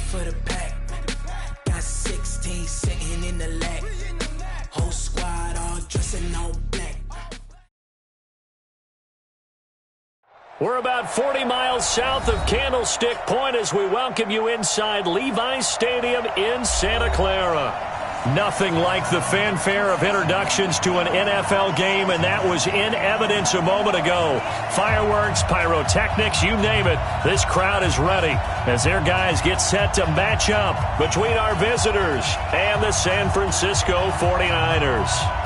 for the pack. Got 16 sitting in the lap. Whole squad all dressing all black. We're about 40 miles south of Candlestick Point as we welcome you inside Levi's Stadium in Santa Clara. Nothing like the fanfare of introductions to an NFL game, and that was in evidence a moment ago. Fireworks, pyrotechnics, you name it. This crowd is ready as their guys get set to match up between our visitors and the San Francisco 49ers.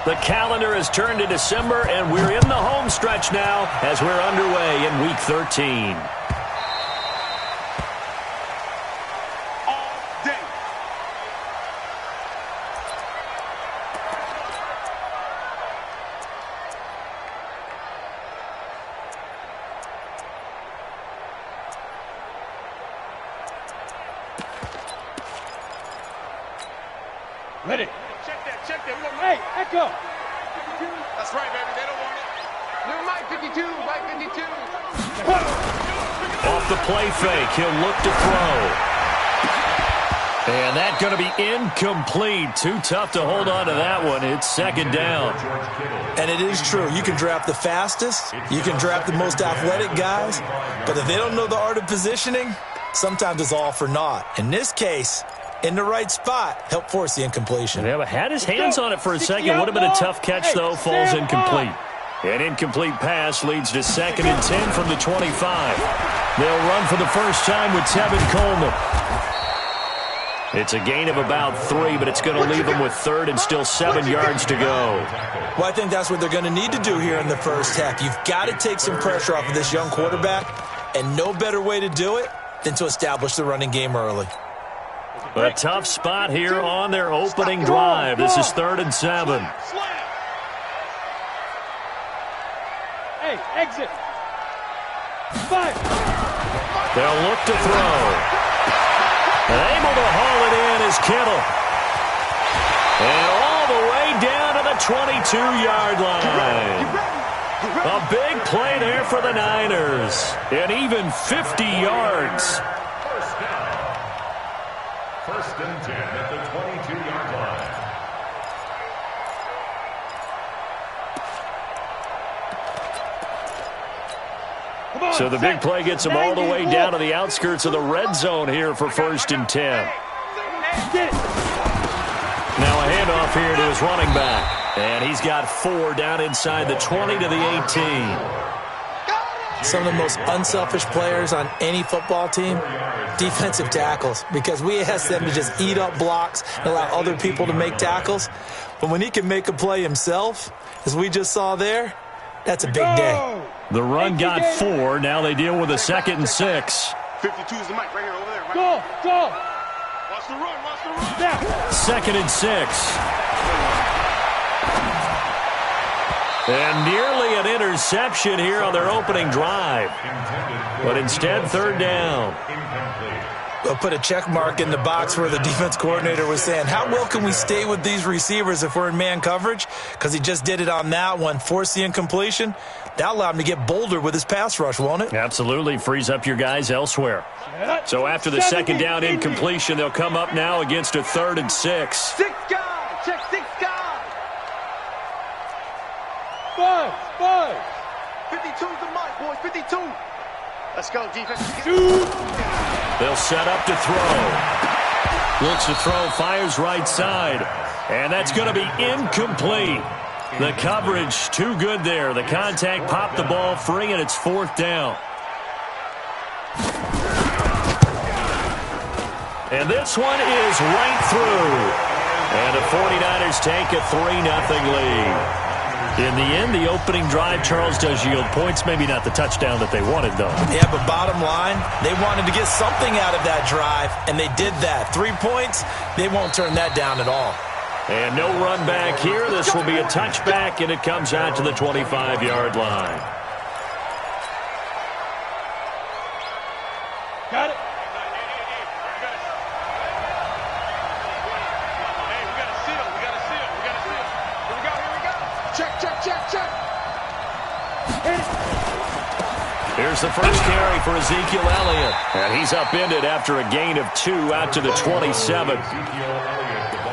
The calendar has turned to December, and we're in the home stretch now as we're underway in Week 13. All day. Ready. Check that. Hey, Echo. That's right, baby. They don't want it. No, Mike 52. Mike 52. Off the play fake, he'll look to throw. And that's going to be incomplete. Too tough to hold on to that one. It's second down. And it is true. You can draft the fastest. You can draft the most athletic guys. But if they don't know the art of positioning, sometimes it's all for naught. In this case, in the right spot, help force the incompletion. Yeah, but had his hands on it for a second. Would have been a tough catch, though. Falls incomplete. An incomplete pass leads to 2nd and 10 from the 25. They'll run for the first time with Tevin Coleman. It's a gain of about 3, but it's going to leave them with 3rd and still 7 yards to go. Well, I think that's what they're going to need to do here in the first half. You've got to take some pressure off of this young quarterback, and no better way to do it than to establish the running game early. A tough spot here on their opening drive. This is 3rd and 7. Hey, exit. 5. They'll look to throw. Able to haul it in is Kittle. And all the way down to the 22-yard line. A big play there for the Niners. And even 50 yards. First and 10 at the 22-yard line. So the big play gets them all the way down to the outskirts of the red zone here for 1st and 10. Now a handoff here to his running back. And he's got 4 down inside the 20 to the 18. Some of the most unselfish players on any football team, defensive tackles, because we ask them to just eat up blocks and allow other people to make tackles. But when he can make a play himself, as we just saw there, that's a big day. The run got 4. Now they deal with a 2nd and 6. 52 is the mic right here, over there. Right Go. Watch the run. Now. 2nd and 6. And nearly an interception here on their opening drive. But instead, 3rd down. They'll put a check mark in the box where the defense coordinator was saying, how well can we stay with these receivers if we're in man coverage? Because he just did it on that one, forced the incompletion. That allowed him to get bolder with his pass rush, won't it? Absolutely. Frees up your guys elsewhere. So after the 2nd down incompletion, they'll come up now against a 3rd and 6. 6 guys. Check 6 guys. 5. 52 is the mic, boys. 52. Let's go, defense. They'll set up to throw. Looks to throw, fires right side. And that's going to be incomplete. The coverage too good there. The contact popped the ball free, and it's 4th down. And this one is right through. And the 49ers take a 3-0 lead. In the end, the opening drive, Charles, does yield points. Maybe not the touchdown that they wanted, though. Yeah, but bottom line, they wanted to get something out of that drive, and they did that. 3 points, they won't turn that down at all. And no run back here. This will be a touchback, and it comes out to the 25-yard line. Got it. Check, check, check, check. Here's the first carry for Ezekiel Elliott. And he's upended after a gain of 2 out to the 27.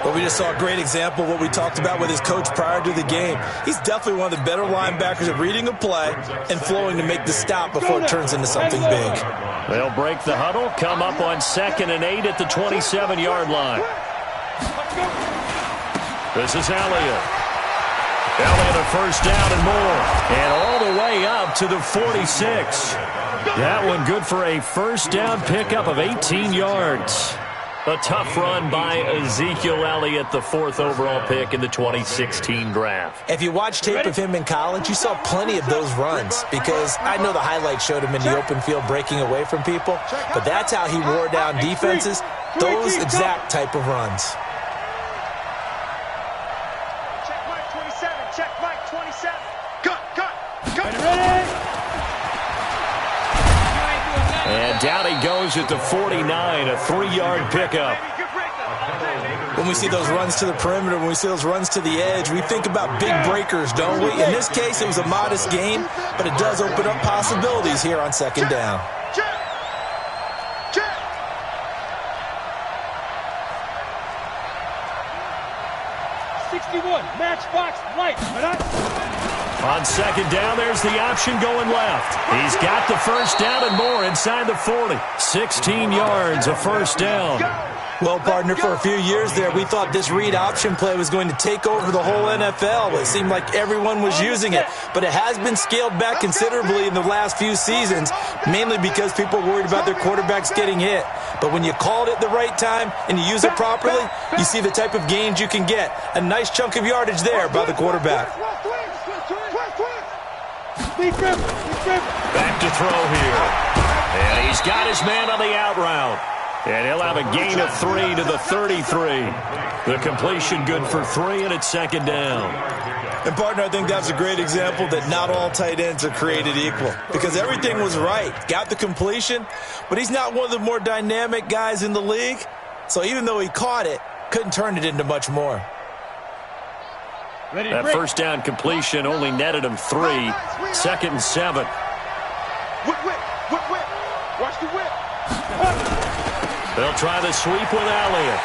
Well, we just saw a great example of what we talked about with his coach prior to the game. He's definitely one of the better linebackers at reading a play and flowing to make the stop before it turns into something big. They'll break the huddle, come up on 2nd and 8 at the 27-yard line. This is Elliott. Elliott a first down and more. And all the way up to the 46. That one good for a first down pickup of 18 yards. A tough run by Ezekiel Elliott, the 4th overall pick in the 2016 draft. If you watch tape of him in college, you saw plenty of those runs because I know the highlights showed him in the open field breaking away from people, but that's how he wore down defenses, those exact type of runs. Check Mike 27. Check Mike 27. Cut. And down he goes at the 49, a 3-yard pickup. When we see those runs to the perimeter, when we see those runs to the edge, we think about big breakers, don't we? In this case, it was a modest gain, but it does open up possibilities here on 2nd down. Check. 61, matchbox light. On 2nd down, there's the option going left. He's got the first down and more inside the 40. 16 yards, a first down. Well, partner, for a few years there, we thought this read option play was going to take over the whole NFL. It seemed like everyone was using it, but it has been scaled back considerably in the last few seasons, mainly because people are worried about their quarterbacks getting hit. But when you call it at the right time and you use it properly, you see the type of gains you can get. A nice chunk of yardage there by the quarterback. Back to throw here. And he's got his man on the out route. And he'll have a gain of 3 to the 33. The completion good for 3, and it's 2nd down. And, partner, I think that's a great example that not all tight ends are created equal because everything was right. Got the completion, but he's not one of the more dynamic guys in the league. So even though he caught it, couldn't turn it into much more. That first down completion only netted him 3. 2nd and 7. Whip. Watch the whip. They'll try the sweep with Elliott.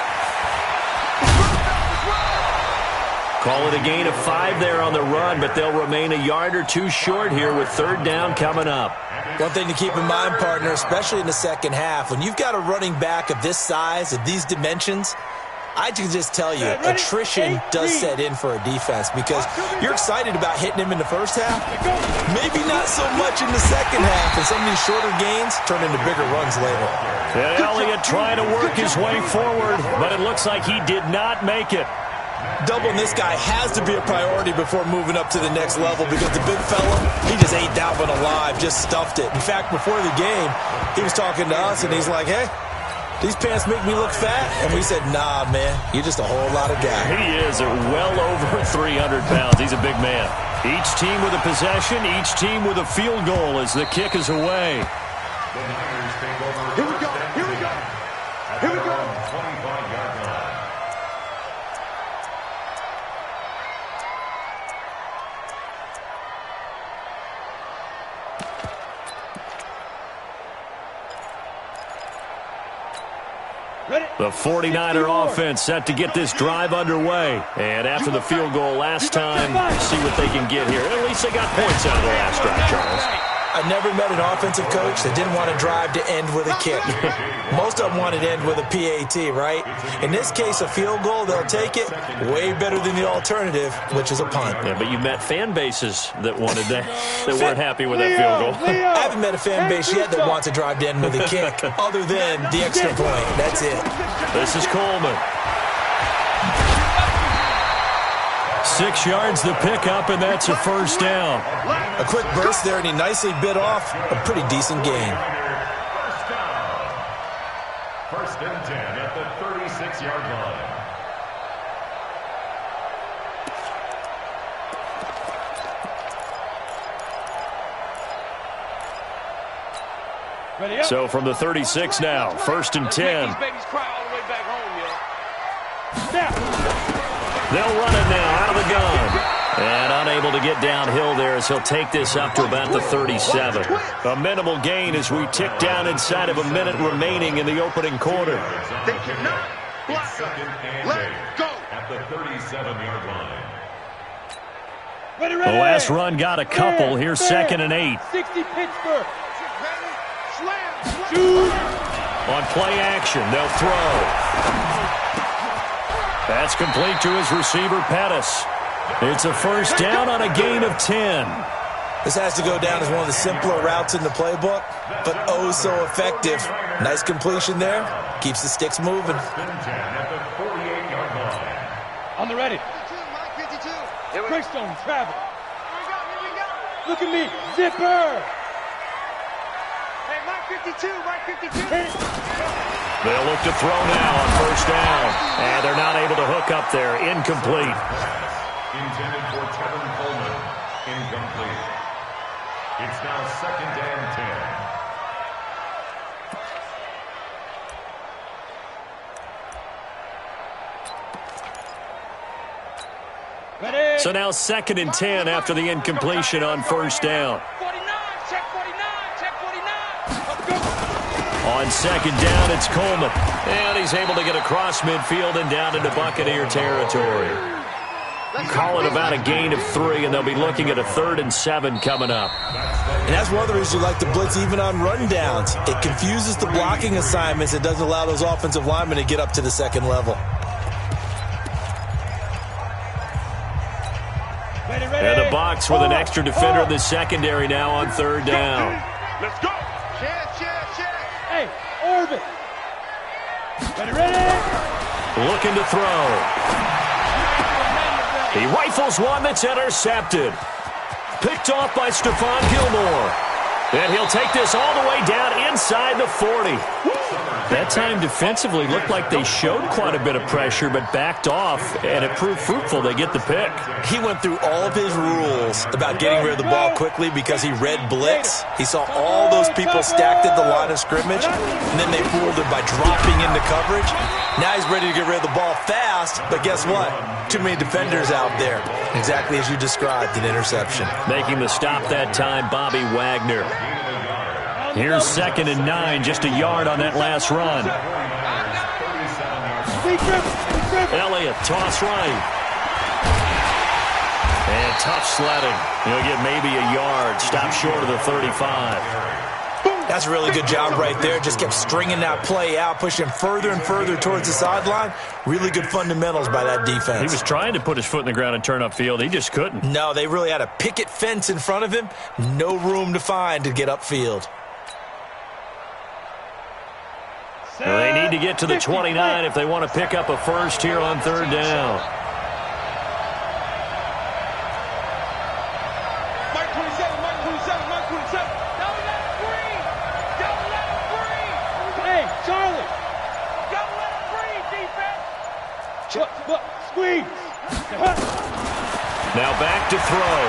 Call it a gain of 5 there on the run, but they'll remain a yard or 2 short here with 3rd down coming up. One thing to keep in mind, partner, especially in the second half, when you've got a running back of this size, of these dimensions, I can just tell you, attrition does set in for a defense because you're excited about hitting him in the first half. Maybe not so much in the second half, and some of these shorter gains turn into bigger runs later. And Elliott trying to work his way forward, but it looks like he did not make it. Doubling this guy has to be a priority before moving up to the next level because the big fella, he just ate that one alive, just stuffed it. In fact, before the game, he was talking to us, and he's like, hey, these pants make me look fat? And we said, nah, man, you're just a whole lot of guy. He is well over 300 pounds. He's a big man. Each team with a possession, each team with a field goal as the kick is away. Here we go. 25-yard line. The 49er offense set to get this drive underway. And after the field goal last time, see what they can get here. At least they got points out of the last drive, Charles. I never met an offensive coach that didn't want to drive to end with a kick. Most of them wanted to end with a PAT, right? In this case, a field goal, they'll take it. Way better than the alternative, which is a punt. Yeah, but you met fan bases that wanted that weren't happy with that field goal. I haven't met a fan base yet that wants to drive to end with a kick, other than the extra point. That's it. This is Coleman. 6 yards the pickup, and that's a first down. A quick burst there, and he nicely bit off a pretty decent gain. First and 10 at the 36-yard line. So from the 36 now, 1st and 10. These babies cry all the way back home, yo. They'll run it now out of the gun. And unable to get downhill there as he'll take this up to about the 37. A minimal gain as we tick down inside of a minute remaining in the opening quarter. They cannot block us. Let's go. At the 37-yard line. Ready, The ready. last run got a couple. Here's 2nd and 8. 60 Pittsburgh. Slam. Shoot. On play action, they'll throw. That's complete to his receiver, Pettis. It's a first down on a gain of 10. This has to go down as one of the simpler routes in the playbook, but oh so effective. Nice completion there. Keeps the sticks moving. At the 48-yard line. On the ready. Greystone travel. Look at me. Zipper. Hey, Mike 52, Mike 52. Hit. They'll look to throw now on first down. And they're not able to hook up there. Incomplete. Intended for Tevin Coleman. Incomplete. It's now 2nd and 10. Ready. So now 2nd and 10 after the incompletion on first down. 49. Check 49. Check 49. Let's go. On 2nd down, it's Coleman. And he's able to get across midfield and down into Buccaneer territory. Call it about a gain of 3, and they'll be looking at a 3rd and 7 coming up. And that's one of the reasons you like to blitz even on rundowns. It confuses the blocking assignments. It doesn't allow those offensive linemen to get up to the second level. Ready, ready. And a box with an extra defender in the secondary now on 3rd down. Let's go. Check. Hey, orbit. Ready, ready. Looking to throw. He rifles one that's intercepted. Picked off by Stephon Gilmore. And he'll take this all the way down inside the 40. That time defensively looked like they showed quite a bit of pressure but backed off, and it proved fruitful. They get the pick. He went through all of his rules about getting rid of the ball quickly because he read blitz. He saw all those people stacked at the line of scrimmage, and then they fooled him by dropping into coverage. Now he's ready to get rid of the ball fast, but guess what? Too many defenders out there. Exactly as you described, an interception. Making the stop that time, Bobby Wagner. Here's 2nd and 9, just a yard on that last run. Elliott, toss right. And tough sledding. He'll get maybe a yard, stop short of the 35. That's a really good job right there. Just kept stringing that play out, pushing further and further towards the sideline. Really good fundamentals by that defense. He was trying to put his foot in the ground and turn upfield. He just couldn't. No, they really had a picket fence in front of him. No room to find to get upfield. Well, they need to get to the 29 if they want to pick up a first here on 3rd down. Mike 27, Mike 27, Mike 27. Don't let him free. Don't let him free. Hey, Charlie. Don't let him free, defense. Look, squeeze. Now back to throw.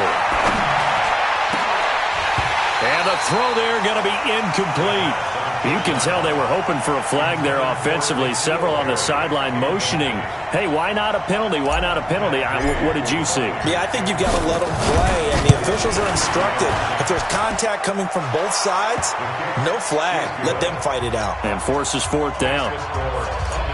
And the throw there going to be incomplete. You can tell they were hoping for a flag there offensively. Several on the sideline motioning, hey, why not a penalty? Why not a penalty? What did you see? Yeah, I think you've got to let them play, and the officials are instructed. If there's contact coming from both sides, no flag. Let them fight it out. And forces 4th down.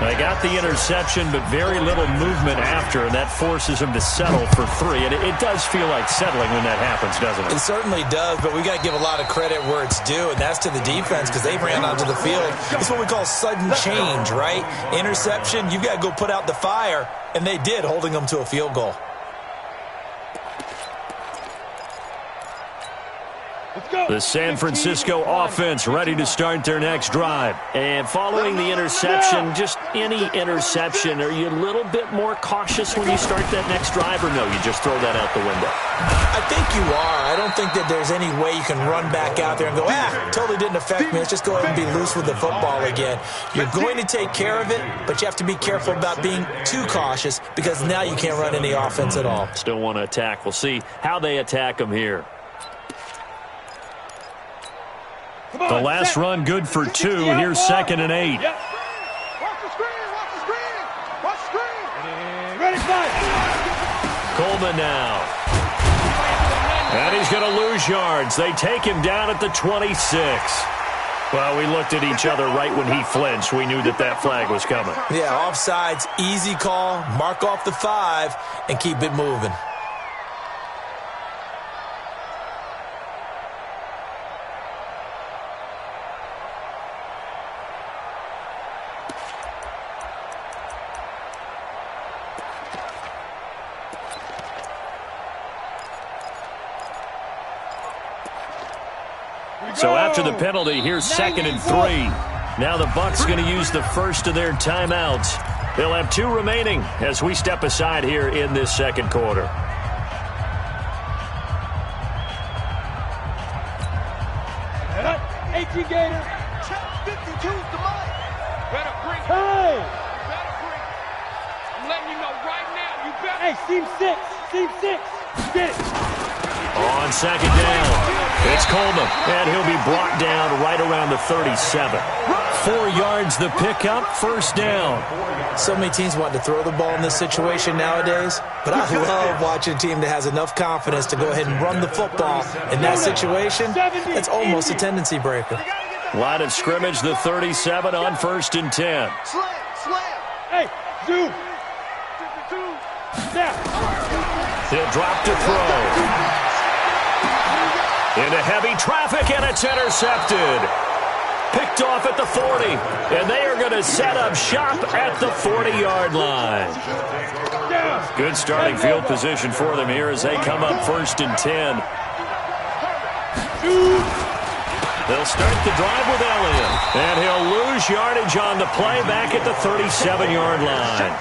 They got the interception, but very little movement after, and that forces them to settle for 3. And it does feel like settling when that happens, doesn't it? It certainly does, but we got to give a lot of credit where it's due, and that's to the defense because they ran onto the field. It's what we call sudden change, right? Interception, you've got to go put out the fire, and they did, holding them to a field goal. The San Francisco offense ready to start their next drive. And following the interception, just any interception, are you a little bit more cautious when you start that next drive, or no, you just throw that out the window? I think you are. I don't think that there's any way you can run back out there and go, totally didn't affect me. Let's just go ahead and be loose with the football again. You're going to take care of it, but you have to be careful about being too cautious because now you can't run any offense at all. Still want to attack. We'll see how they attack them here. The last run good for 2. Here's 2nd and 8. Watch the screen, watch the screen, watch the screen. Ready, fight. Coleman now. And he's going to lose yards. They take him down at the 26. Well, we looked at each other right when he flinched. We knew that that flag was coming. Yeah, offsides, easy call. Mark off the 5 and keep it moving. So after the penalty, here's 2nd and 3. Now the Bucs going to use the first of their timeouts. They'll have 2 remaining as we step aside here in this second quarter. Gator. Check 52's the mic. Better bring. Hey! Better bring. I'm letting you know right now. You better. Hey, seam 6. Seam 6. Get it. On 2nd down, it's Coleman, and he'll be brought down right around the 37. 4 yards the pickup, 1st down. So many teams want to throw the ball in this situation nowadays, but I love watching a team that has enough confidence to go ahead and run the football in that situation. It's almost a tendency breaker. Line of scrimmage, the 37 on 1st and 10. Slam. Hey, zoom. 52. Now. He'll drop to throw. Into heavy traffic, and it's intercepted. Picked off at the 40, and they are going to set up shop at the 40-yard line. Good starting field position for them here as they come up 1st and 10. They'll start the drive with Elliott, and he'll lose yardage on the play back at the 37-yard line.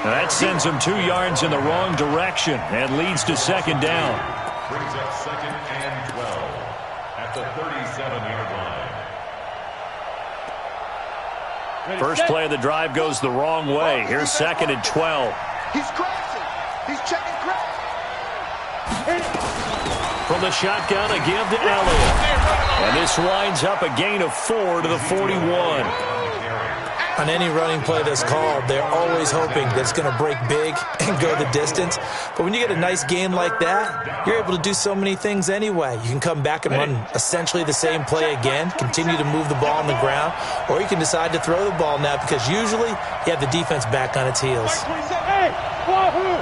Now that sends him 2 yards in the wrong direction and leads to 2nd down. Brings up 2nd and 12 at the 37-yard line. First play of the drive goes the wrong way. Here's 2nd and 12. He's crashing. He's checking crash. From the shotgun, a give to Elliott. And this winds up a gain of 4 to the 41. On any running play that's called, they're always hoping that it's going to break big and go the distance. But when you get a nice gain like that, you're able to do so many things anyway. You can come back and run essentially the same play again, continue to move the ball on the ground, or you can decide to throw the ball now because usually you have the defense back on its heels. Hey, Wahoo!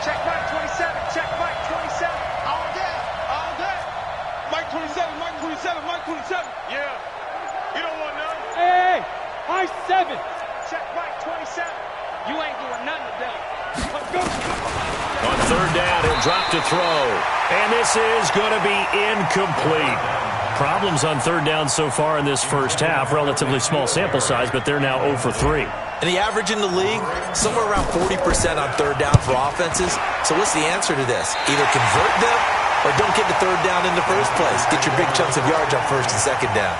Check Mike 27. Check Mike 27. All day. Mike 27, Mike 27, Mike 27. Yeah. You don't want none. Hey, high 7. Check Mike 27. You ain't doing nothing today. Let's go. On 3rd down, he'll drop to throw. And this is going to be incomplete. Problems on 3rd down so far in this first half. Relatively small sample size, but they're now 0 for 3. And the average in the league, somewhere around 40% on 3rd down for offenses. So what's the answer to this? Either convert them or don't get the 3rd down in the first place. Get your big chunks of yards on 1st and 2nd down.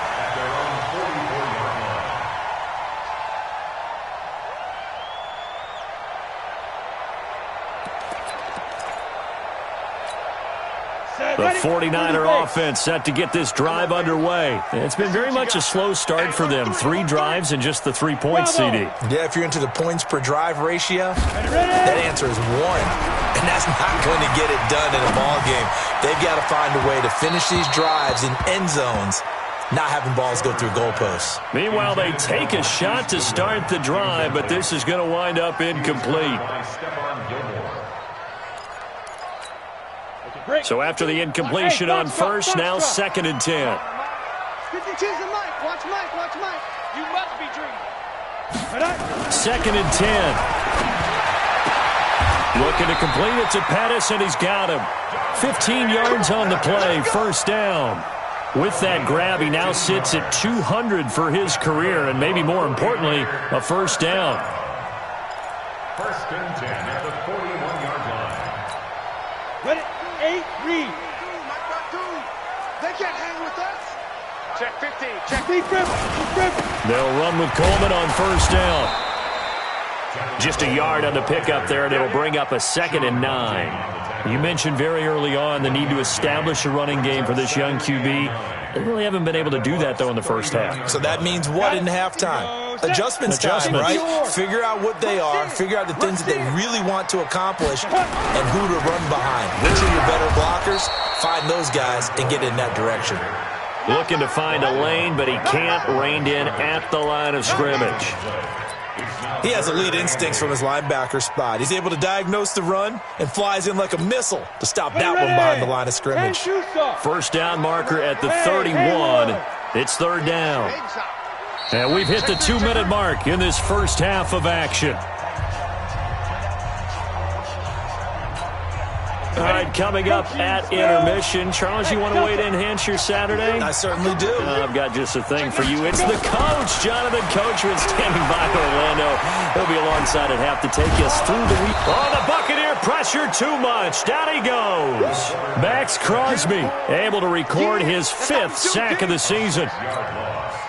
The 49er offense set to get this drive underway. It's been very much a slow start for them. 3 drives and just the 3 points, CD. Yeah, if you're into the points per drive ratio, that answer is 1. And that's not going to get it done in a ball game. They've got to find a way to finish these drives in end zones, not having balls go through goalposts. Meanwhile, they take a shot to start the drive, but this is going to wind up incomplete. So after the incompletion on 1st, now 2nd and 10. 52's the mic. Watch Mike. You must be dreaming. 2nd and 10. Looking to complete it to Pettis, and he's got him. 15 yards on the play, 1st down. With that grab, he now sits at 200 for his career, and maybe more importantly, a 1st down. 1st and 10 at the 41-yard line. Ready? 8, read. They can't hang with us. Check 15. Check. They'll run with Coleman on 1st down. Just a yard on the pickup there, and it'll bring up a 2nd and 9. You mentioned very early on the need to establish a running game for this young QB. They really haven't been able to do that, though, in the first half. So that means what in halftime? Adjustments time, right? Figure out what they are, figure out the things that they really want to accomplish, and who to run behind. Which are your better blockers? Find those guys and get in that direction. Looking to find a lane, but he can't. Reined in at the line of scrimmage. He has elite instincts from his linebacker spot. He's able to diagnose the run and flies in like a missile to stop that one behind the line of scrimmage. First down marker at the 31. It's third down. And we've hit the 2-minute mark in this first half of action. All right, coming up at intermission. Charles, you want to wait to enhance your Saturday? I certainly do. I've got just a thing for you. It's the coach, Jonathan Coachman, standing by Orlando. He'll be alongside at half to take us through the week. Oh, the Buccaneer pressure too much. Down he goes. Max Crosby able to record his 5th sack of the season.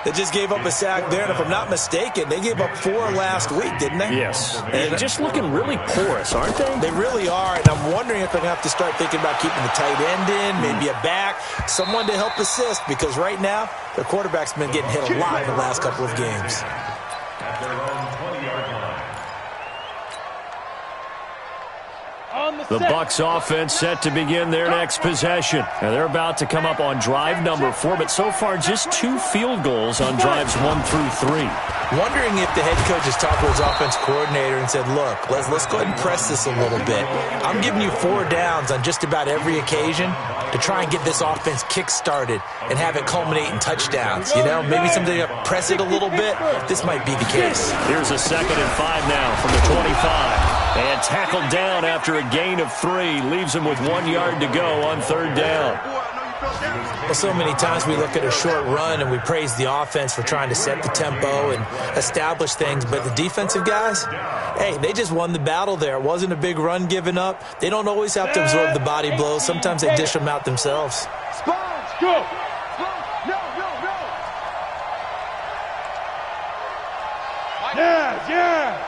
They just gave up a sack there, and if I'm not mistaken, they gave up 4 last week, didn't they? Yes. And just looking really porous, aren't they? They really are, and I'm wondering if they're going to have to start thinking about keeping the tight end in, maybe a back, someone to help assist, because right now, their quarterback's been getting hit a lot in the last couple of games. At their own 20-yard line. The Bucs offense set to begin their next possession. Now they're about to come up on drive number 4, but so far just 2 field goals on drives 1 through 3. Wondering if the head coach has talked to his offense coordinator and said, look, let's go ahead and press this a little bit. I'm giving you 4 downs on just about every occasion to try and get this offense kick-started and have it culminate in touchdowns. You know, maybe something to press it a little bit. This might be the case. Here's a 2nd and 5 now from the 25. And tackled down after a gain of 3. Leaves him with 1 yard to go on 3rd down. Well, so many times we look at a short run and we praise the offense for trying to set the tempo and establish things, but the defensive guys, hey, they just won the battle there. It wasn't a big run given up. They don't always have to absorb the body blows. Sometimes they dish them out themselves. Spons, go! No. Yes.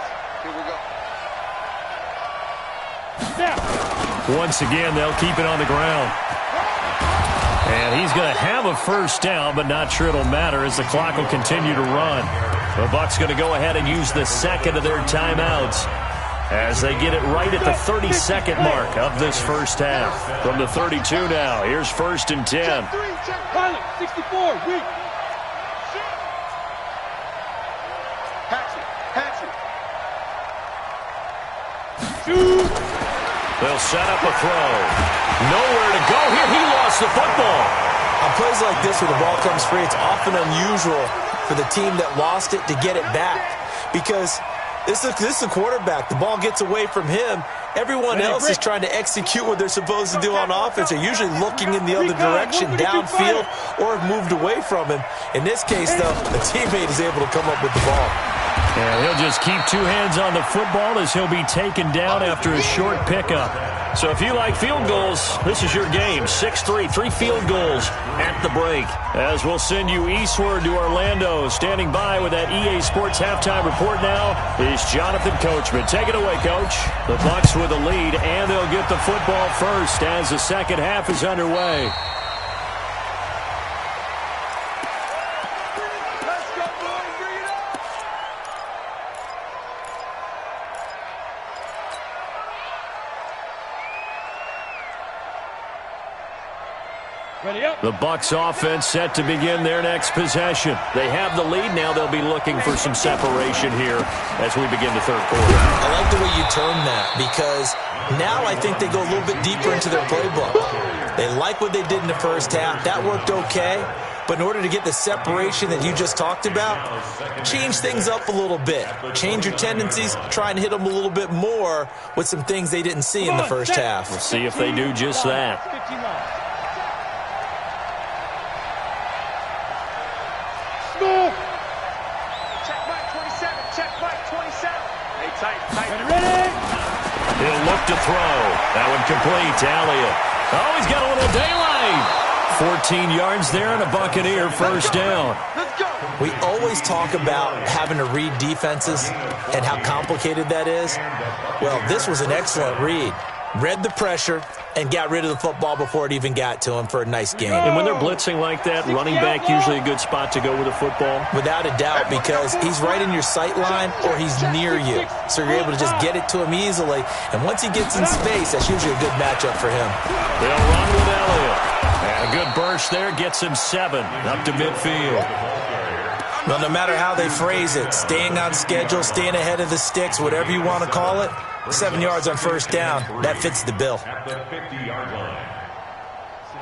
Here we go. Now. Once again, they'll keep it on the ground. And he's going to have a first down, but not sure it'll matter as the clock will continue to run. The Bucs going to go ahead and use the 2nd of their timeouts as they get it right at the 32nd mark of this first half. From the 32 now, here's 1st and 10. Check 3, check pilot, 64, weak. Patch it. Shoot. They'll set up a throw. Nowhere to go here. He lost the football. On plays like this where the ball comes free, it's often unusual for the team that lost it to get it back because this is a quarterback. The ball gets away from him. Everyone else is trying to execute what they're supposed to do on offense. They're usually looking in the other direction, downfield, or have moved away from him. In this case, though, the teammate is able to come up with the ball. And he'll just keep 2 hands on the football as he'll be taken down after a short pickup. So if you like field goals, this is your game. 6-3, 3 field goals at the break. As we'll send you eastward to Orlando. Standing by with that EA Sports halftime report now is Jonathan Coachman. Take it away, Coach. The Bucs with a lead, and they'll get the football first as the second half is underway. The Bucs offense set to begin their next possession. They have the lead. Now they'll be looking for some separation here as we begin the 3rd quarter. I like the way you term that because now I think they go a little bit deeper into their playbook. They like what they did in the first half. That worked okay. But in order to get the separation that you just talked about, change things up a little bit. Change your tendencies. Try and hit them a little bit more with some things they didn't see in the first half. We'll see if they do just that. He'll look to throw. That one complete to Elliott. Oh, he's got a little daylight. 14 yards there and a Buccaneer first down. We always talk about having to read defenses and how complicated that is. Well, this was an excellent read. read the pressure, and got rid of the football before it even got to him for a nice game. And when they're blitzing like that, running back usually a good spot to go with a football? Without a doubt, because he's right in your sight line or he's near you. So you're able to just get it to him easily. And once he gets in space, that's usually a good matchup for him. They'll run with Elliott. And a good burst there gets him 7 up to midfield. Well, no matter how they phrase it, staying on schedule, staying ahead of the sticks, whatever you want to call it, 7 yards on first down, that fits the bill.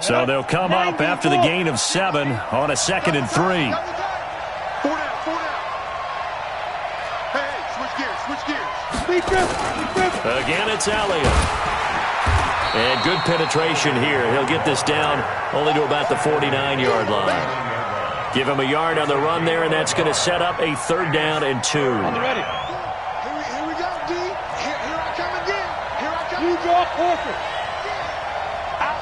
So they'll come up after the gain of 7 on a 2nd and 3. 4 down. Hey, switch gears. Again, it's Elliott. And good penetration here. He'll get this down only to about the 49-yard line. Give him a yard on the run there, and that's going to set up a 3rd down and 2. On the ready. Here we go, D. Here I come again. Here I come. You draw closer. Out.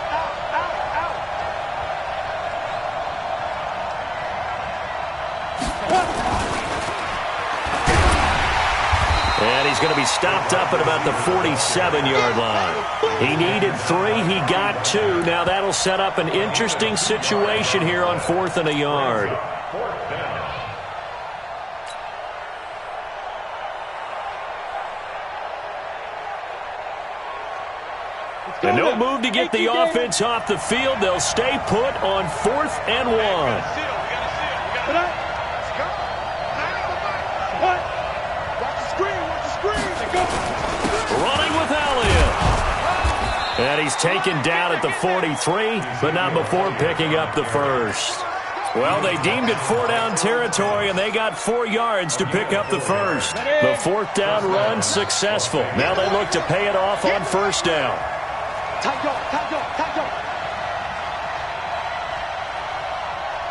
And he's going to be stopped up at about the 47-yard line. He needed 3. He got 2. Now that'll set up an interesting situation here on 4th and a yard. And no move to get the offense off the field. They'll stay put on 4th and 1. Running with Elliott. And he's taken down at the 43, but not before picking up the 1st. Well, they deemed it 4-down territory, and they got 4 yards to pick up the 1st. The 4th down run successful. Now they look to pay it off on 1st down. Tight go.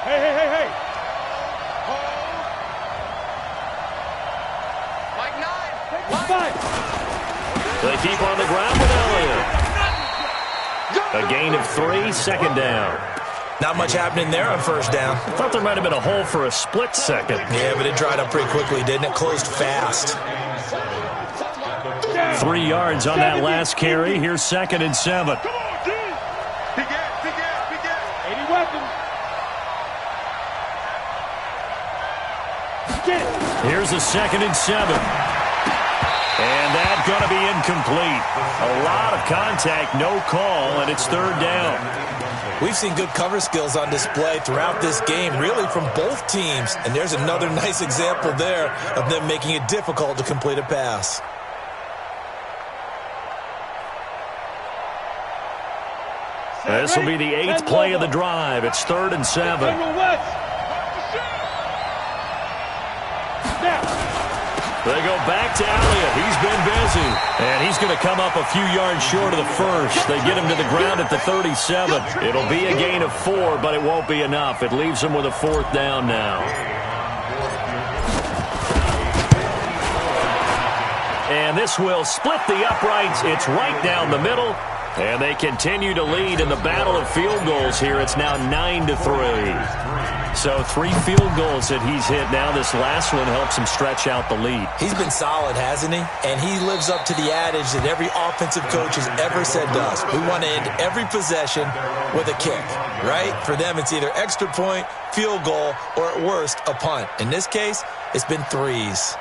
Hey. Like 9. They keep on the ground with Elliott. A gain of 3, 2nd down. Not much happening there on 1st down. I thought there might have been a hole for a split second. Yeah, but it dried up pretty quickly, didn't it? Closed fast. 3 yards on that last carry. Here's 2nd and 7. Come on, D. Big ass. 80 weapons. Get it. Here's a 2nd and 7. And that's going to be incomplete. A lot of contact, no call, and it's 3rd down. We've seen good cover skills on display throughout this game, really from both teams. And there's another nice example there of them making it difficult to complete a pass. This will be the 8th play of the drive. It's 3rd and 7. They go back to Elliott. He's been busy. And he's going to come up a few yards short of the 1st. They get him to the ground at the 37. It'll be a gain of 4, but it won't be enough. It leaves them with a 4th down now. And this will split the uprights. It's right down the middle. And they continue to lead in the battle of field goals here. It's now 9-3. So 3 field goals that he's hit now. This last one helps him stretch out the lead. He's been solid, hasn't he? And he lives up to the adage that every offensive coach has ever said to us. We want to end every possession with a kick, right? For them, it's either extra point, field goal, or at worst, a punt. In this case, it's been 3s.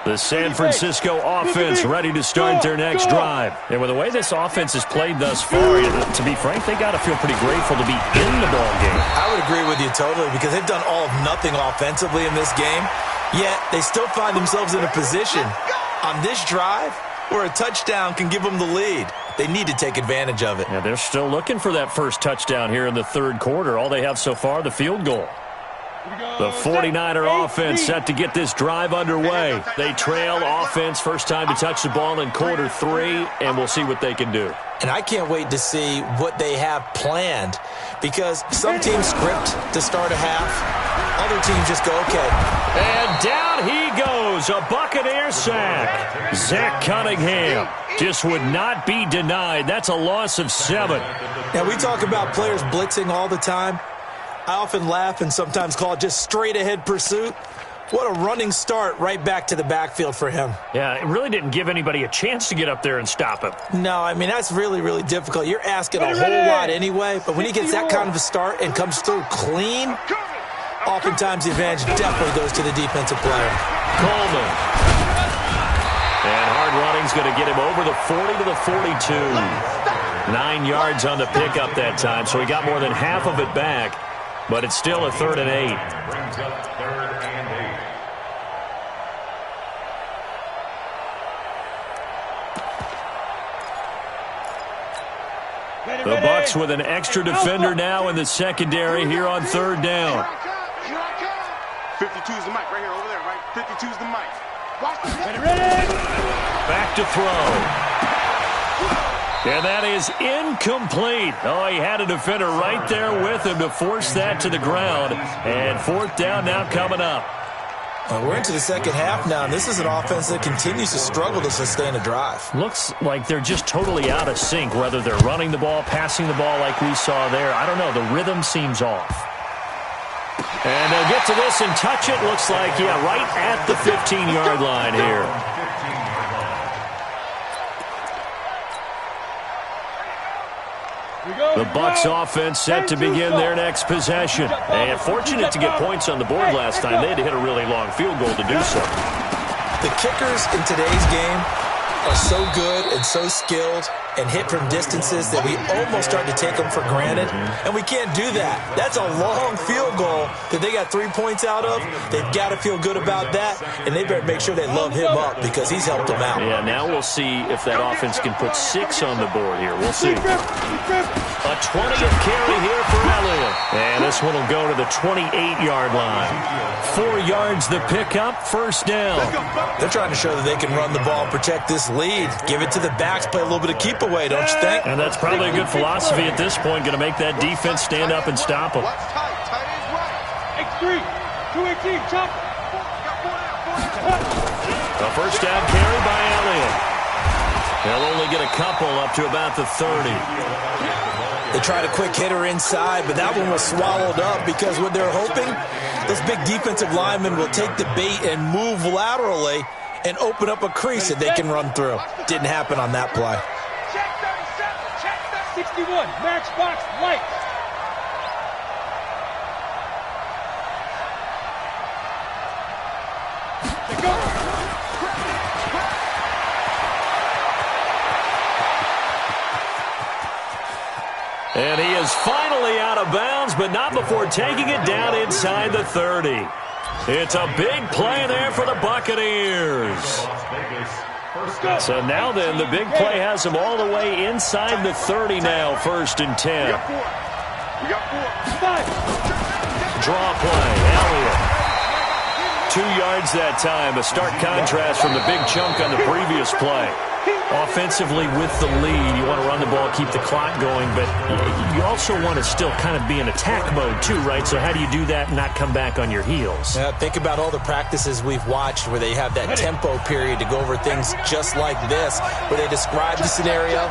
The San Francisco offense ready to start their next drive. And with the way this offense has played thus far, to be frank, they got to feel pretty grateful to be in the ball game. I would agree with you totally because they've done all of nothing offensively in this game, yet they still find themselves in a position on this drive where a touchdown can give them the lead. They need to take advantage of it. Yeah, they're still looking for that first touchdown here in the 3rd quarter. All they have so far, the field goal. The 49er offense set to get this drive underway. They trail offense, first time to touch the ball in quarter 3, and we'll see what they can do. And I can't wait to see what they have planned because some teams script to start a half. Other teams just go, okay. And down he goes, a Buccaneer sack. Zach Cunningham just would not be denied. That's a loss of 7. Now, we talk about players blitzing all the time. I often laugh and sometimes call it just straight-ahead pursuit. What a running start right back to the backfield for him. Yeah, it really didn't give anybody a chance to get up there and stop him. No, I mean, that's really, really difficult. You're asking a whole lot anyway, but when he gets that kind of a start and comes through clean, oftentimes the advantage definitely goes to the defensive player. Coleman. And hard running's going to get him over the 40 to the 42. 9 yards on the pickup that time, so he got more than half of it back, but it's still a 3rd and 8. Brings up 3rd and 8. The Bucs with an extra defender now in the secondary here on 3rd down. 52's the mic right here, over there, right? 52's the mic. Back to throw. And that is incomplete. Oh, he had a defender right there with him to force that to the ground. And 4th down now coming up. We're into the second half now, and this is an offense that continues to struggle to sustain a drive. Looks like they're just totally out of sync, whether they're running the ball, passing the ball like we saw there. I don't know. The rhythm seems off. And they'll get to this and touch it. Looks like, yeah, right at the 15-yard line here. The Bucs offense set to begin their next possession. And fortunate to get points on the board last time. They had to hit a really long field goal to do so. The kickers in today's game are so good and so skilled and hit from distances that we almost start to take them for granted, and we can't do that. That's a long field goal that they got 3 points out of. They've got to feel good about that, and they better make sure they love him up because he's helped them out. Yeah, now we'll see if that offense can put 6 on the board here. We'll see. A 20th carry here for Elliott. And this one will go to the 28-yard line. 4 yards the pickup, 1st down. They're trying to show that they can run the ball and protect this lead. Give it to the backs, play a little bit of keep away, don't you think? And that's probably a good philosophy at this point, going to make that defense stand up and stop them. X3, 218, chop. A 1st down carry by Elliott. They'll only get a couple up to about the 30. They tried a quick hitter inside, but that one was swallowed up because what they're hoping, those big defensive linemen will take the bait and move laterally and open up a crease that they can run through. Didn't happen on that play. Check 37, check 61, matchbox lights. Go. And he is finally out of bounds, but not before taking it down inside the 30. It's a big play there for the Buccaneers. So now then, the big play has them all the way inside the 30 now, 1st and 10. Draw play, Elliott. 2 yards that time, a stark contrast from the big chunk on the previous play. Offensively with the lead, you want to run the ball, keep the clock going, but you also want to still kind of be in attack mode too, right? So how do you do that and not come back on your heels? Yeah, think about all the practices we've watched where they have that tempo period to go over things just like this, where they describe the scenario,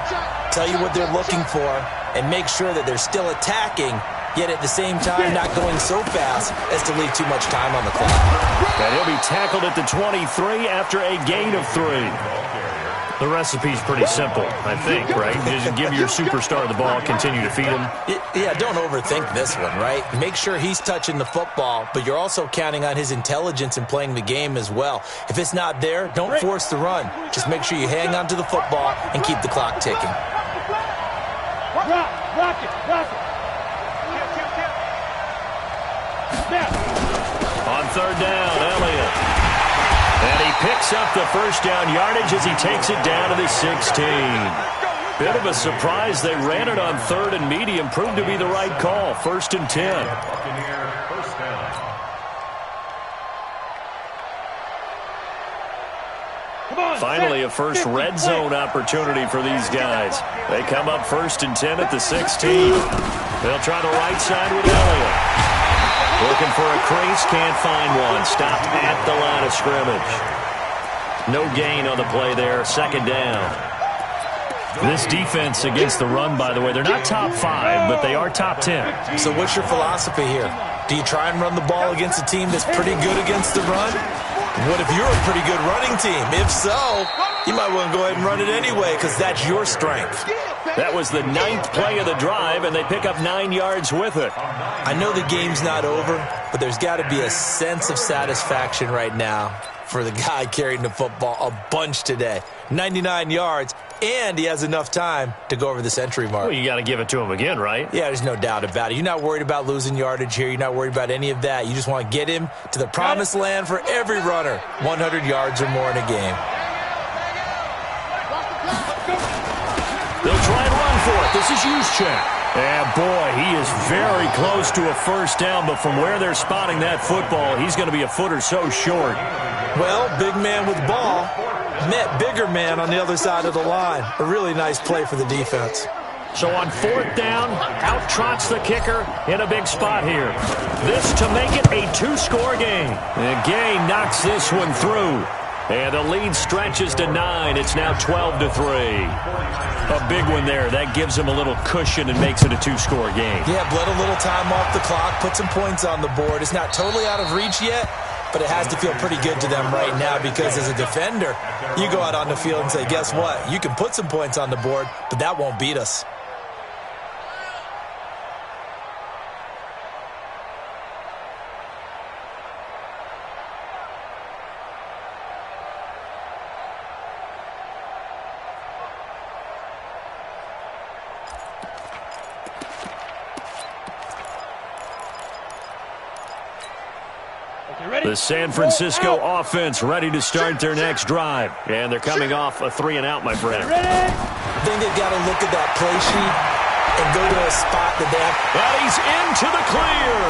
tell you what they're looking for, and make sure that they're still attacking, yet at the same time not going so fast as to leave too much time on the clock. And he'll be tackled at the 23 after a gain of 3. The recipe's pretty simple, I think, right? Just give your superstar the ball, continue to feed him. Yeah, don't overthink this one, right? Make sure he's touching the football, but you're also counting on his intelligence in playing the game as well. If it's not there, don't force the run. Just make sure you hang on to the football and keep the clock ticking. Rock it. On 3rd down, Elliott. And he picks up the 1st down yardage as he takes it down to the 16. Bit of a surprise. They ran it on 3rd and medium. Proved to be the right call. 1st and 10. Buccaneer 1st down. Finally, a first red zone opportunity for these guys. They come up 1st and 10 at the 16. They'll try the right side with Elliott. Looking for a crease, can't find one. Stopped at the line of scrimmage. No gain on the play there, 2nd down. This defense against the run, by the way, they're not top 5, but they are top 10. So what's your philosophy here? Do you try and run the ball against a team that's pretty good against the run? What if you're a pretty good running team? If so, you might want to go ahead and run it anyway because that's your strength. That was the 9th play of the drive, and they pick up 9 yards with it. I know the game's not over, but there's got to be a sense of satisfaction right now for the guy carrying the football a bunch today. 99 yards, and he has enough time to go over the century mark. Well, you got to give it to him again, right? Yeah, there's no doubt about it. You're not worried about losing yardage here. You're not worried about any of that. You just want to get him to the promised land for every runner. 100 yards or more in a game. They'll try and run for it. This is Juszczyk. And, boy, he is very close to a first down, but from where they're spotting that football, he's going to be a foot or so short. Well, big man with ball met bigger man on the other side of the line. A really nice play for the defense. So on 4th down, out trots the kicker in a big spot here. This to make it a 2-score game. And Gay knocks this one through. And the lead stretches to 9. It's now 12-3. A big one there. That gives him a little cushion and makes it a 2-score game. Yeah, bled a little time off the clock, put some points on the board. It's not totally out of reach yet, but it has to feel pretty good to them right now because as a defender, you go out on the field and say, guess what? You can put some points on the board, but that won't beat us. The San Francisco offense ready to start their next drive. And they're coming off a 3-and-out, my friend. I think they've got to look at that play sheet and go to a spot that they have. And he's into the clear.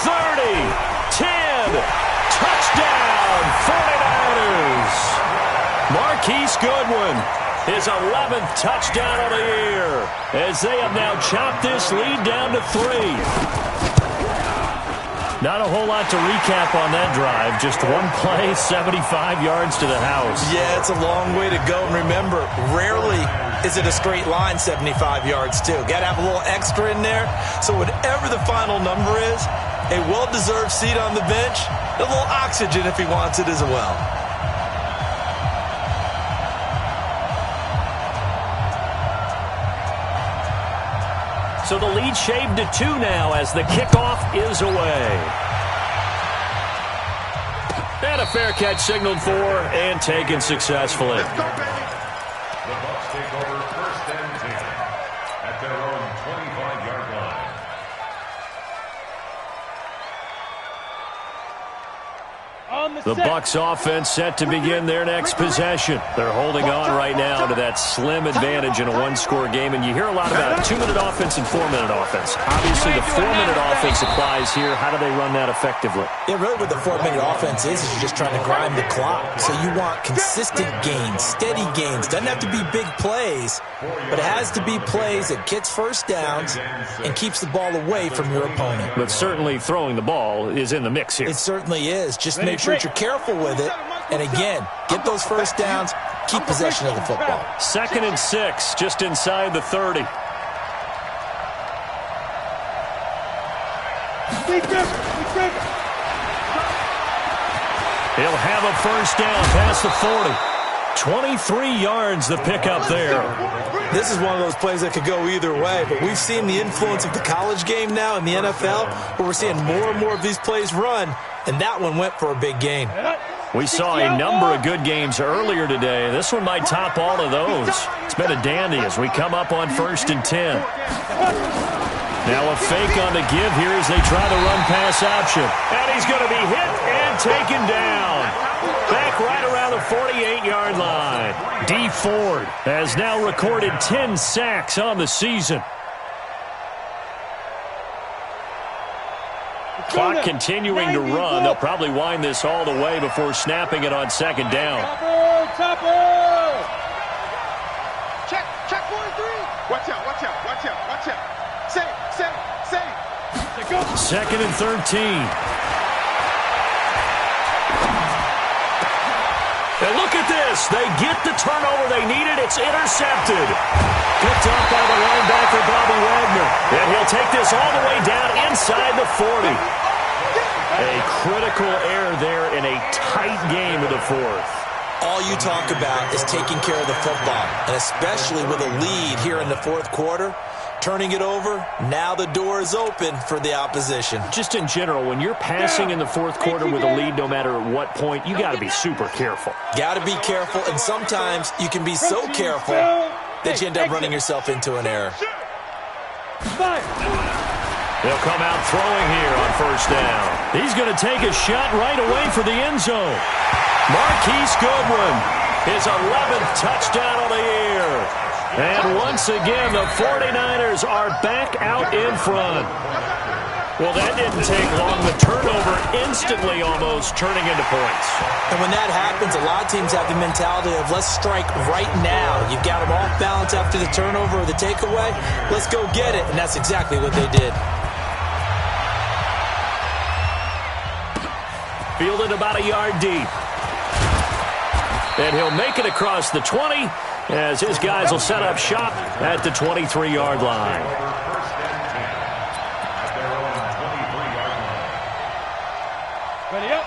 30, 10, touchdown, 49ers. Marquise Goodwin, his 11th touchdown of the year, as they have now chopped this lead down to 3. Not a whole lot to recap on that drive. Just one play, 75 yards to the house. Yeah, it's a long way to go. And remember, rarely is it a straight line 75 yards, too. Got to have a little extra in there. So whatever the final number is, a well-deserved seat on the bench, a little oxygen if he wants it as well. So the lead shaved to 2 now as the kickoff is away. And a fair catch signaled for and taken successfully. The Bucs take over 1st and 10 at their own 25-yard line. The Bucs offense set to begin their next possession. They're holding on right now to that slim advantage in a 1-score game. And you hear a lot about 2-minute offense and 4-minute offense. Obviously, the 4-minute offense applies here. How do they run that effectively? Yeah, really what the 4-minute offense is you're just trying to grind the clock. So you want consistent gains, steady gains. Doesn't have to be big plays, but it has to be plays that gets first downs and keeps the ball away from your opponent. But certainly throwing the ball is in the mix here. It certainly is. Just make sure that you're careful with it. And again, get those first downs, keep possession of the football. 2nd and 6, just inside the 30. He'll have a first down past the 40. 23 yards the pickup there. This is one of those plays that could go either way, but we've seen the influence of the college game now in the NFL, where we're seeing more and more of these plays run, and that one went for a big gain. We saw a number of good games earlier today. This one might top all of those. It's been a dandy as we come up on 1st and 10. Now a fake on the give here as they try the run-pass option. And he's going to be hit and taken down. Back right around the 48-yard line. D. Ford has now recorded 10 sacks on the season. Clock continuing to run. They'll probably wind this all the way before snapping it on 2nd down. Topper! Check 4-3. Watch out. Save. 2nd and 13. And look at this. They get the turnover they needed. It's intercepted. Picked up by the linebacker, Bobby Wagner. And he'll take this all the way down inside the 40. A critical error there in a tight game of the fourth. All you talk about is taking care of the football, and especially with a lead here in the fourth quarter, turning it over, now the door is open for the opposition. Just in general, when you're passing in the fourth quarter with a lead, no matter at what point, you got to be super careful. Got to be careful, and sometimes you can be so careful that you end up running yourself into an error. They'll come out throwing here on first down. He's going to take a shot right away for the end zone. Marquise Goodwin, his 11th touchdown of the year. And once again, the 49ers are back out in front. Well, that didn't take long. The turnover instantly almost turning into points. And when that happens, a lot of teams have the mentality of let's strike right now. You've got them off balance after the turnover or the takeaway. Let's go get it. And that's exactly what they did. Fielded about a yard deep. And he'll make it across the 20 as his guys will set up shop at the 23-yard line.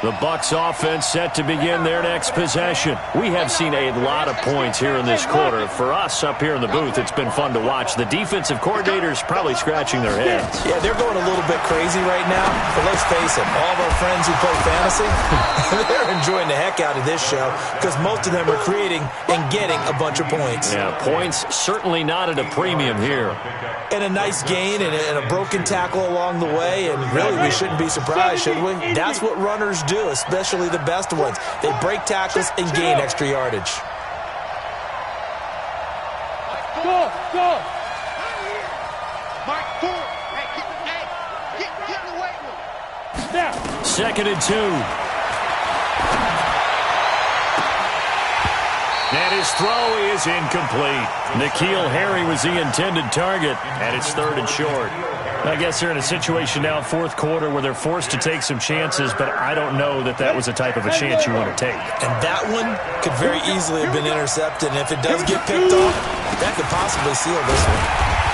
The Bucs offense set to begin their next possession. We have seen a lot of points here in this quarter. For us up here in the booth, it's been fun to watch. The defensive coordinators probably scratching their heads. Yeah, they're going a little bit crazy right now. But let's face it, all of our friends who play fantasy, they're enjoying the heck out of this show because most of them are creating and getting a bunch of points. Yeah, points certainly not at a premium here. And a nice gain and a broken tackle along the way. And really, we shouldn't be surprised, should we? That's what runners do, especially the best ones. They break tackles and gain extra yardage. Go! Mike, forward. Hey, get in the weight room. Now. 2nd and 2. And his throw is incomplete. N'Keal Harry was the intended target, and it's 3rd and short. I guess they're in a situation now, fourth quarter, where they're forced to take some chances, but I don't know that that was the type of a chance you want to take. And that one could very easily have been intercepted, and if it does get picked off, that could possibly seal this one.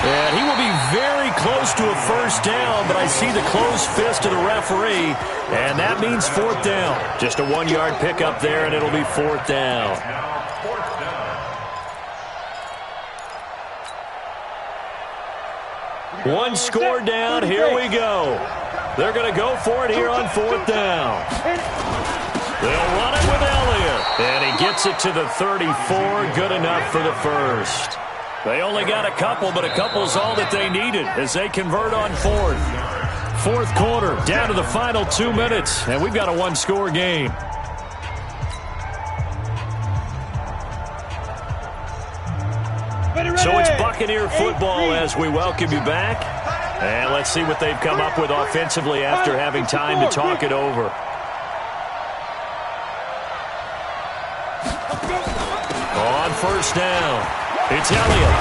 And he will be very close to a first down, but I see the closed fist of the referee, and that means 4th down. Just a 1-yard pickup there, and it'll be 4th down. One score down, here we go. They're going to go for it here on 4th down. They'll run it with Elliott. And he gets it to the 34, good enough for the first. They only got a couple, but a couple's all that they needed as they convert on 4th. Fourth quarter, down to the final 2 minutes, and we've got a 1-score game. So it's Buccaneer football as we welcome you back. And let's see what they've come up with offensively after having time to talk it over. On first down, it's Elliott.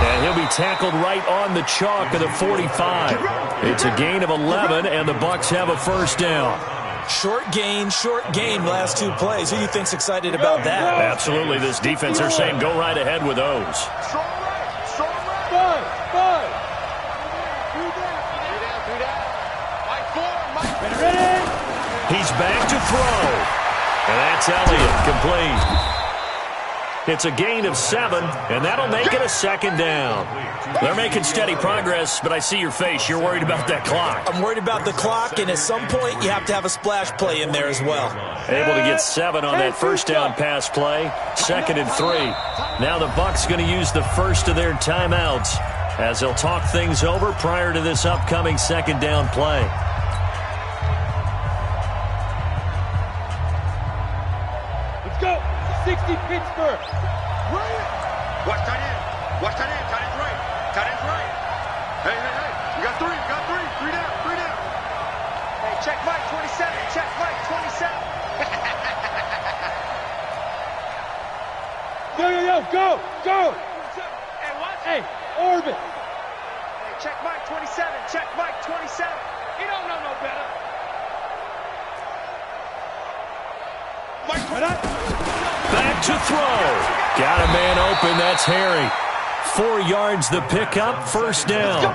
And he'll be tackled right on the chalk of the 45. It's a gain of 11, and the Bucs have a first down. Short gain, last 2 plays. Who do you think's excited about that? Absolutely. This defense, they're saying go right ahead with those. He's back to throw. And that's Elliott, complete. It's a gain of 7, and that'll make it a 2nd down. They're making steady progress, but I see your face. You're worried about that clock. I'm worried about the clock, and at some point, you have to have a splash play in there as well. Able to get 7 on that first down pass play. 2nd and 3. Now the Bucs going to use the first of their timeouts as they'll talk things over prior to this upcoming 2nd down play. Let's go. 60 Pittsburgh. Watch tight end. Watch tight end. Tight end's right. Tight end's right. Hey. You got 3. You got 3. 3 down. 3 down. Hey, check Mike 27. Check Mike 27. Go. Hey, what? Hey, orbit. Hey, check Mike 27. Check Mike 27. He don't know no better. Mike 27. Back to throw. Got a man open. That's Harry. 4 yards the pickup. First down.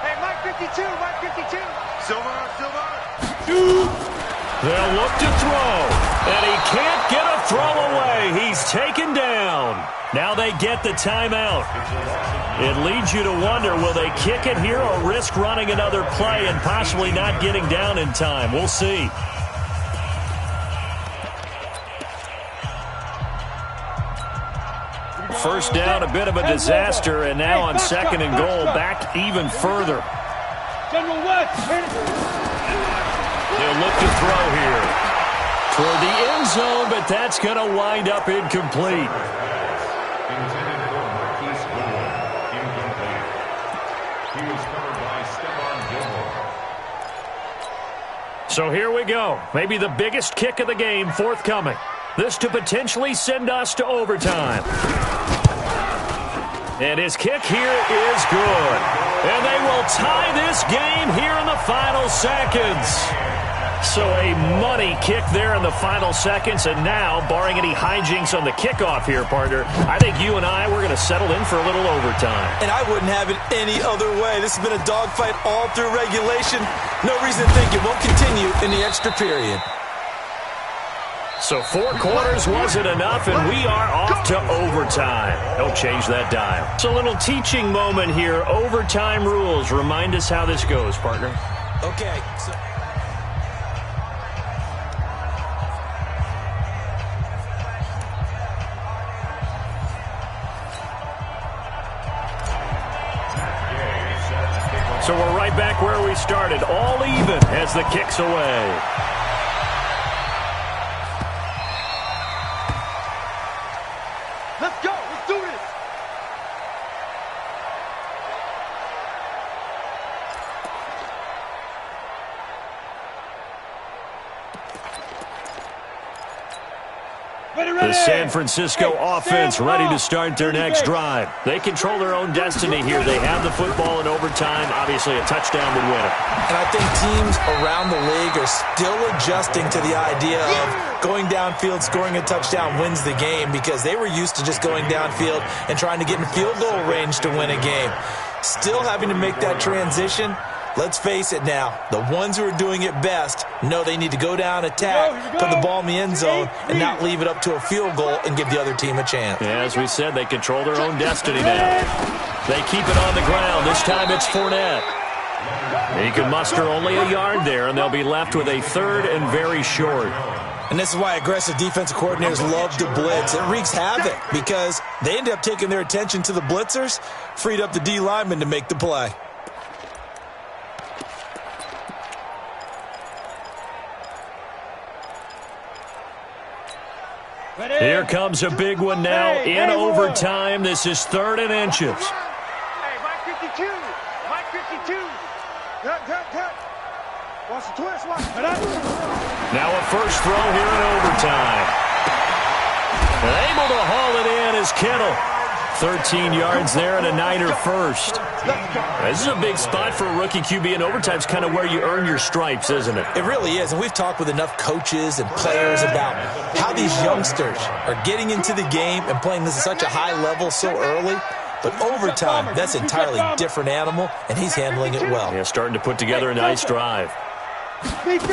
52, Mike 52. Silver. They'll look to throw, and he can't get a throw away. He's taken down. Now they get the timeout. It leads you to wonder, will they kick it here or risk running another play and possibly not getting down in time? We'll see. First down, a bit of a disaster, and now on second and goal, back even further. He'll look to throw here toward the end zone, but that's going to wind up incomplete. So here we go. Maybe the biggest kick of the game forthcoming. This to potentially send us to overtime. And his kick here is good. And they will tie this game here in the final seconds. So a money kick there in the final seconds. And now, barring any hijinks on the kickoff here, partner, I think you and I, we're going to settle in for a little overtime. And I wouldn't have it any other way. This has been a dogfight all through regulation. No reason to think it won't continue in the extra period. So 4 quarters wasn't enough, and we are off to overtime. Don't change that dial. It's a little teaching moment here. Overtime rules. Remind us how this goes, partner. Okay. So we're right back where we started. All even as the kick's away. Let's go. Let's do this. The San Francisco offense ready to start their next drive. They control their own destiny here. They have the football in overtime. Obviously, a touchdown would win it. And I think teams around the league are still adjusting to the idea of going downfield, scoring a touchdown wins the game, because they were used to just going downfield and trying to get in field goal range to win a game. Still having to make that transition. Let's face it now, the ones who are doing it best know they need to go down, attack, put the ball in the end zone, and not leave it up to a field goal and give the other team a chance. Yeah, as we said, they control their own destiny now. They keep it on the ground. This time it's Fournette. He can muster only a yard there, and they'll be left with a third and very short. And this is why aggressive defensive coordinators love to blitz. It wreaks havoc because they end up taking their attention to the blitzers, freed up the D lineman to make the play. Here comes a big one now in overtime. This is 3rd and inches. Hey, Mike 52. Mike 52. Cut. Watch the twist. Watch. Now a first throw here in overtime. And able to haul it in is Kittle. 13 yards there and a Niner first. This is a big spot for a rookie QB, and overtime's kind of where you earn your stripes, isn't it? It really is, and we've talked with enough coaches and players about how these youngsters are getting into the game and playing this at such a high level so early. But overtime, that's an entirely different animal, and he's handling it well. Yeah, starting to put together a nice drive. They'll look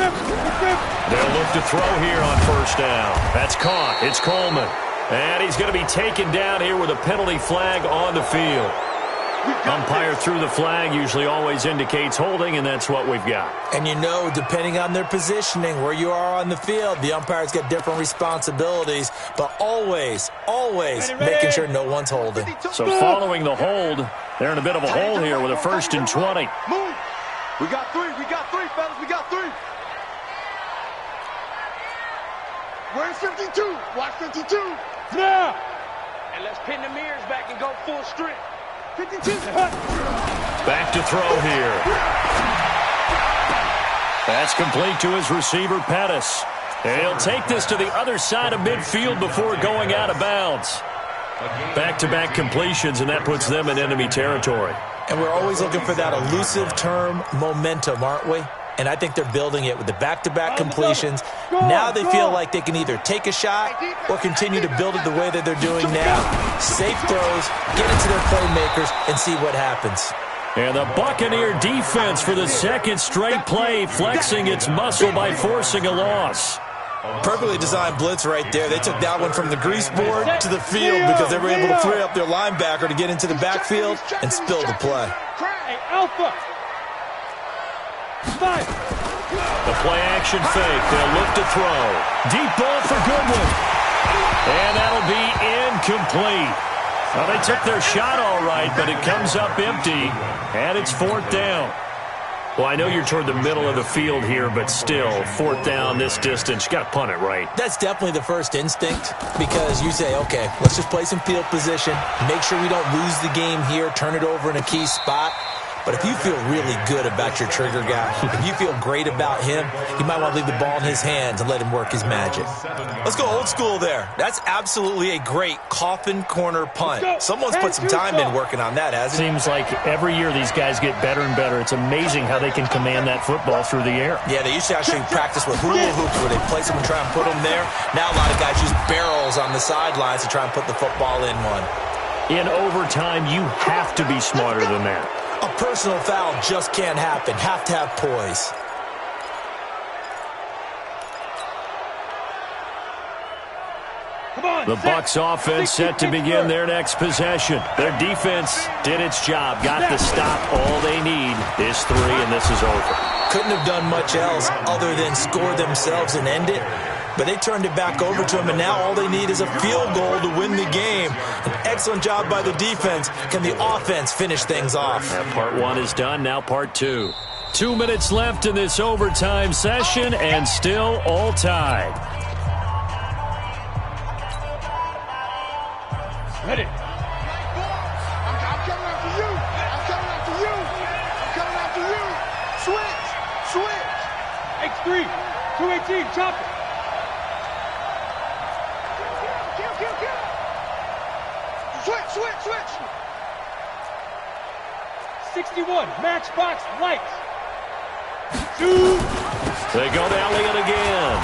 to throw here on first down. That's caught. It's Coleman. And he's going to be taken down here with a penalty flag on the field. Umpire threw the flag, usually always indicates holding, and that's what we've got. And you know, depending on their positioning, where you are on the field, the umpire's got different responsibilities, but always making sure no one's holding. So following the hold, they're in a bit of a hole here with a 1st and 20. Move. We got three, fellas. We got 3. Where's 52? Watch 52. Now. And let's pin the mirrors back and go full strength. 52. Back to throw here. That's complete to his receiver, Pettis. And he'll take this to the other side of midfield before going out of bounds. Back-to-back completions, and that puts them in enemy territory. And we're always looking for that elusive term, momentum, aren't we? And I think they're building it with the back-to-back completions. Now they feel like they can either take a shot or continue to build it the way that they're doing now. Safe throws, get it to their playmakers, and see what happens. And the Buccaneer defense for the second straight play, flexing its muscle by forcing a loss. Perfectly designed blitz right there. They took that one from the grease board to the field because they were able to free up their linebacker to get into the backfield and spill the play. Alpha. Five. The play action fake. They'll look to throw. Deep ball for Goodwin. And that'll be incomplete. Well, they took their shot all right, but it comes up empty, and it's 4th down. Well, I know you're toward the middle of the field here, but still, 4th down this distance, you got to punt it, right? That's definitely the first instinct because you say, okay, let's just play some field position, make sure we don't lose the game here, turn it over in a key spot. But if you feel really good about your trigger guy, if you feel great about him, you might want to leave the ball in his hands and let him work his magic. Let's go old school there. That's absolutely a great coffin corner punt. Someone's put some time in working on that, hasn't it? Seems like every year these guys get better and better. It's amazing how they can command that football through the air. Yeah, they used to actually practice with hula hoops where they place them and try and put them there. Now a lot of guys use barrels on the sidelines to try and put the football in one. In overtime, you have to be smarter than that. A personal foul just can't happen. Have to have poise. The Bucs offense set to begin their next possession. Their defense did its job, got the stop. All they need is 3, and this is over. Couldn't have done much else other than score themselves and end it. But they turned it back over to him, and now all they need is a field goal to win the game. An excellent job by the defense. Can the offense finish things off? Part 1 is done, now part 2. 2 minutes left in this overtime session, and still all tied. Ready. I'm coming after you. I'm coming after you. I'm coming after you. Switch. X3. 218. Chop it. Switch. 61. Matchbox lights. 2. They go to Elliott again.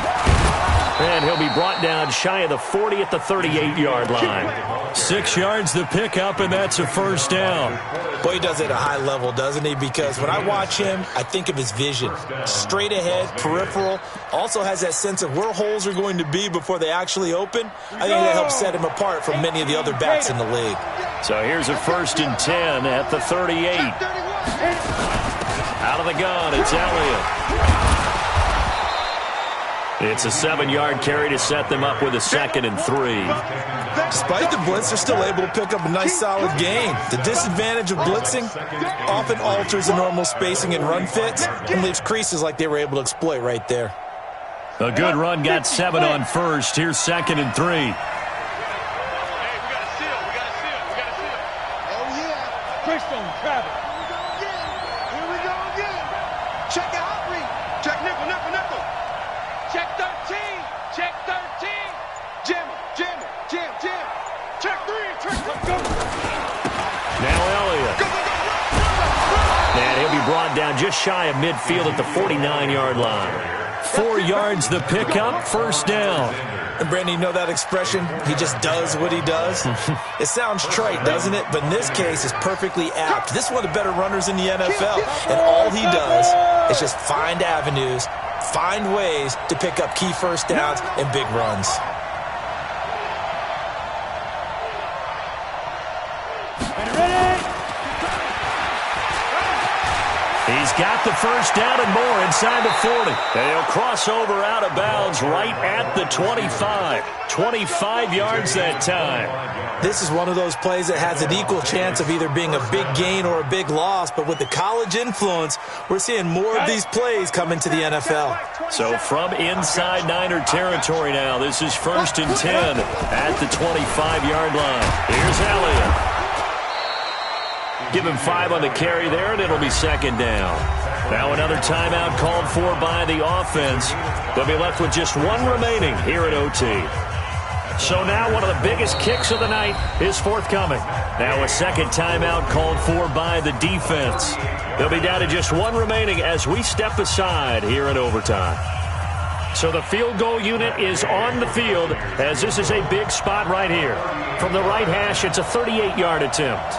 And he'll be brought down shy of the 40 at the 38-yard line. 6 yards the pickup, and that's a first down. Boy, he does it at a high level, doesn't he? Because when I watch him, I think of his vision. Straight ahead, peripheral. Also has that sense of where holes are going to be before they actually open. I think that helps set him apart from many of the other backs in the league. So here's a 1st and 10 at the 38. Out of the gun, it's Elliott. It's a 7-yard carry to set them up with a 2nd and 3. Despite the blitz, they're still able to pick up a nice solid gain. The disadvantage of blitzing often alters the normal spacing and run fits and leaves creases like they were able to exploit right there. A good run, got 7 on 1st. Here's 2nd and 3. Hey, we got a seal. Oh, yeah. Christian Travis. Here we go again. Check the hot read. Check nickel. Check 13. Check 13. Jam. Check 3. Go. Now Elliott. Go. And he'll be brought down just shy of midfield at the 49-yard line. 4 yards the pickup, first down. And Brandon, you know that expression? He just does what he does. It sounds trite, doesn't it? But in this case, it's perfectly apt. This is one of the better runners in the NFL. And all he does is just find avenues, find ways to pick up key first downs and big runs. He's got the first down and more inside the 40. And he'll cross over out of bounds right at the 25. 25 yards that time. This is one of those plays that has an equal chance of either being a big gain or a big loss. But with the college influence, we're seeing more of these plays come into the NFL. So from inside Niner territory now, this is 1st and 10 at the 25-yard line. Here's Elliott. Give him 5 on the carry there, and it'll be 2nd down. Now another timeout called for by the offense. They'll be left with just 1 remaining here at OT. So now one of the biggest kicks of the night is forthcoming. Now a 2nd timeout called for by the defense. They'll be down to just 1 remaining as we step aside here in overtime. So the field goal unit is on the field as this is a big spot right here. From the right hash, it's a 38-yard attempt.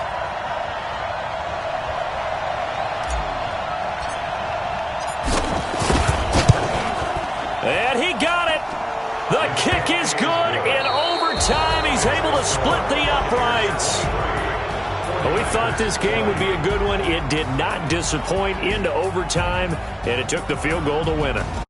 And he got it. The kick is good. In overtime, he's able to split the uprights. Well, we thought this game would be a good one. It did not disappoint into overtime, and it took the field goal to win it.